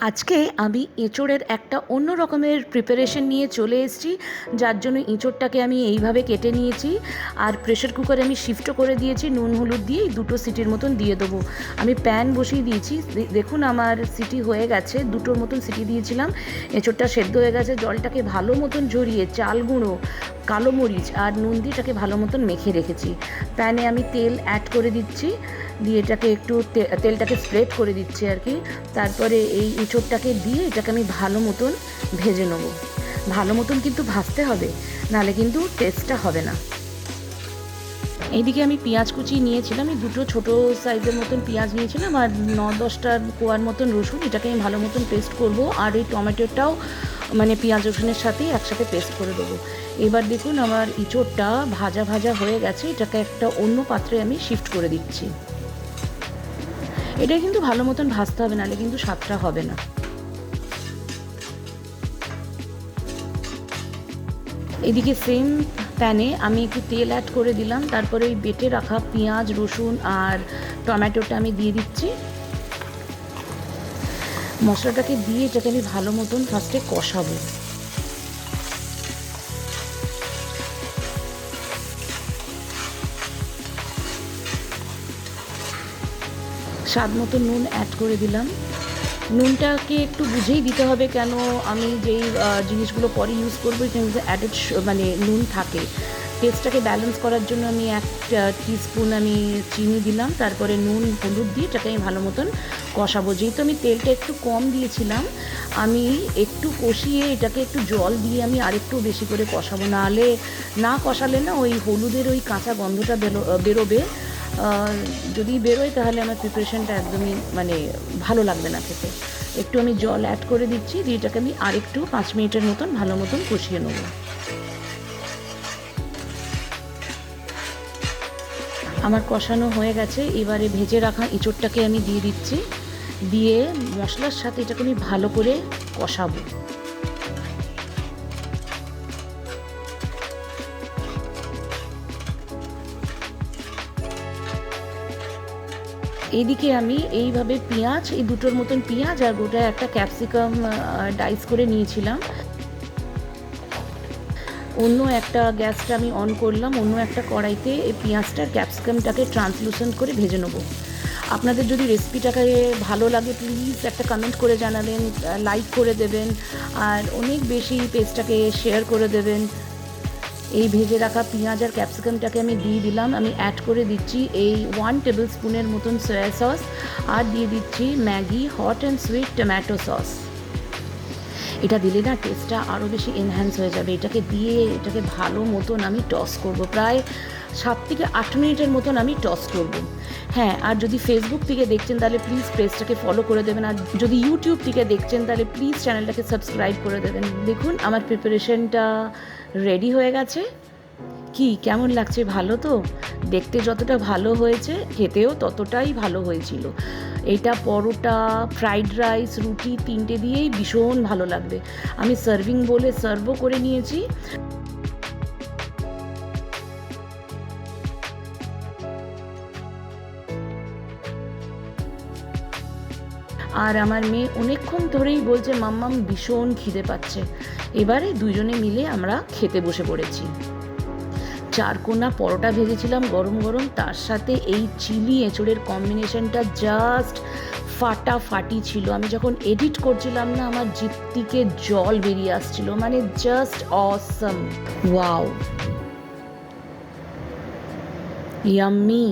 আজকে আমি এঁচোড়ের একটা অন্য রকমের প্রিপারেশন নিয়ে চলে এসেছি, যার জন্য এঁচোড়টাকে আমি এইভাবে কেটে নিয়েছি আর প্রেশার কুকারে আমি শিফটও করে দিয়েছি। নুন হলুদ দিয়ে 2টো সিটির মতন দিয়ে দেবো। আমি প্যান বসিয়ে দিয়েছি, দেখুন আমার সিটি হয়ে গেছে, 2টোর মতন সিটি দিয়েছিলাম। এঁচোড়টা সেদ্ধ হয়ে গেছে, জলটাকে ভালো মতন ঝরিয়ে চাল গুঁড়ো, কালো মরিচ আর নুন দিয়ে এটাকে ভালো মতন মেখে রেখেছি। প্যানে আমি তেল অ্যাড করে দিচ্ছি, দিয়ে এটাকে একটু তেলটাকে স্প্রেড করে দিচ্ছি আর কি। তারপরে এই এঁচোড়টাকে দিয়ে এটাকে আমি ভালো মতন ভেজে নেব। ভালো মতন কিন্তু ভাজতে হবে, নাহলে কিন্তু টেস্টটা হবে না। এইদিকে আমি পেঁয়াজ কুচি নিয়েছিলাম, আমি 2টো ছোটো সাইজের মতন পেঁয়াজ নিয়েছিলাম আর 9-10টার কোয়ার মতন রসুন। এটাকে আমি ভালো মতন পেস্ট করব আর এই টমেটোটাও মানে পেঁয়াজ রসুনের সাথেই একসাথে পেস্ট করে দেবো। এবার দেখুন আমার এঁচোড়টা ভাজা ভাজা হয়ে গেছে, এটাকে একটা অন্য পাত্রে আমি শিফট করে দিচ্ছি। এটা কিন্তু ভালো মতন ভাজতে হবে, নাহলে কিন্তু স্বাদটা হবে না। এদিকে সেম প্যানে আমি একটু তেল অ্যাড করে দিলাম, তারপরে ওই বেটে রাখা পেঁয়াজ রসুন আর টমেটোটা আমি দিয়ে দিচ্ছি। মশলাটাকে দিয়ে এটাকে আমি ভালো মতন ফার্স্টে কষাবো। স্বাদ মতো নুন অ্যাড করে দিলাম। নুনটাকে একটু বুঝেই দিতে হবে, কেন আমি যেই জিনিসগুলো পরে ইউজ করবো কিন্তু অ্যাডেড মানে নুন থাকে। টেস্টটাকে ব্যালেন্স করার জন্য আমি 1 টিস্পুন আমি চিনি দিলাম, তারপরে নুন হলুদ দিয়ে এটাকে আমি ভালো মতন কষাবো। যেহেতু আমি তেলটা একটু কম দিয়েছিলাম, আমি একটু কষিয়ে এটাকে একটু জল দিয়ে আমি আরেকটু বেশি করে কষাবো, নাহলে না কষালে না ওই হলুদের ওই কাঁচা গন্ধটা বেরোবে। যদি বেরোয় তাহলে আমার প্রিপারেশনটা একদমই মানে ভালো লাগবে না খেতে। একটু আমি জল অ্যাড করে দিচ্ছি, দিয়ে এটাকে আমি আরেকটু 5 মিনিটের মতন ভালো মতন কষিয়ে নেব। আমার কষানো হয়ে গেছে, এবারে ভেজে রাখা এঁচোড়টাকে আমি দিয়ে দিচ্ছি, দিয়ে মশলার সাথে এটাকে আমি ভালো করে কষাবো। এইদিকে আমি এইভাবে পেঁয়াজ, এই 2টোর মতন পেঁয়াজ আর গোটা একটা ক্যাপসিকাম ডাইস করে নিয়েছিলাম। অন্য একটা গ্যাসটা আমি অন করলাম, অন্য একটা কড়াইতে এই পেঁয়াজটার ক্যাপসিকামটাকে ট্রান্সলুসেন্ট করে ভেজে নেবো। আপনাদের যদি রেসিপিটাকে ভালো লাগে প্লিজ একটা কমেন্ট করে জানাবেন, লাইক করে দেবেন আর অনেক বেশি পেজটাকে শেয়ার করে দেবেন। এই ভেজে রাখা পেঁয়াজ আর ক্যাপসিকামটাকে আমি দিয়ে দিলাম। আমি অ্যাড করে দিচ্ছি এই 1 টেবিল স্পুনের মতন সয়া সস আর দিয়ে দিচ্ছি Maggi hot and sweet tomato sauce. এটা দিলে না টেস্টটা আরও বেশি এনহ্যান্স হয়ে যাবে। এটাকে দিয়ে এটাকে ভালো মতন আমি টস করব, প্রায় 7 থেকে 8 মিনিটের মতন আমি টস করব। হ্যাঁ, আর যদি ফেসবুক থেকে দেখছেন তাহলে প্লিজ পেজটাকে ফলো করে দেবেন, আর যদি ইউটিউব থেকে দেখছেন তাহলে প্লিজ চ্যানেলটাকে সাবস্ক্রাইব করে দেবেন। দেখুন আমার প্রিপারেশনটা রেডি হয়ে গেছে। কি কেমন লাগছে? ভালো তো? দেখতে যতটা ভালো হয়েছে খেতেও ততটাই ভালো হয়েছিল। এটা পরোটা, ফ্রাইড রাইস, রুটি 3টে দিয়েই ভীষণ ভালো লাগবে। আমি সার্ভিং বলে সার্ভও করে নিয়েছি। আর আমার মেয়ে অনেকক্ষণ ধরেই বলছে মাম্মাম ভীষণ খিদে পাচ্ছে। এবারে দুজনে মিলে আমরা খেতে বসে পড়েছি। 4 কোনা পরোটা ভেজেছিলাম গরম গরম, তার সাথে এই চিলি এঁচোড়ের কম্বিনেশনটা জাস্ট ফাটাফাটি ছিল। আমি যখন এডিট করছিলাম না, আমার জিভ থেকে জল বেরিয়ে আসছিল, মানে জাস্ট অসম। Wow, yummy.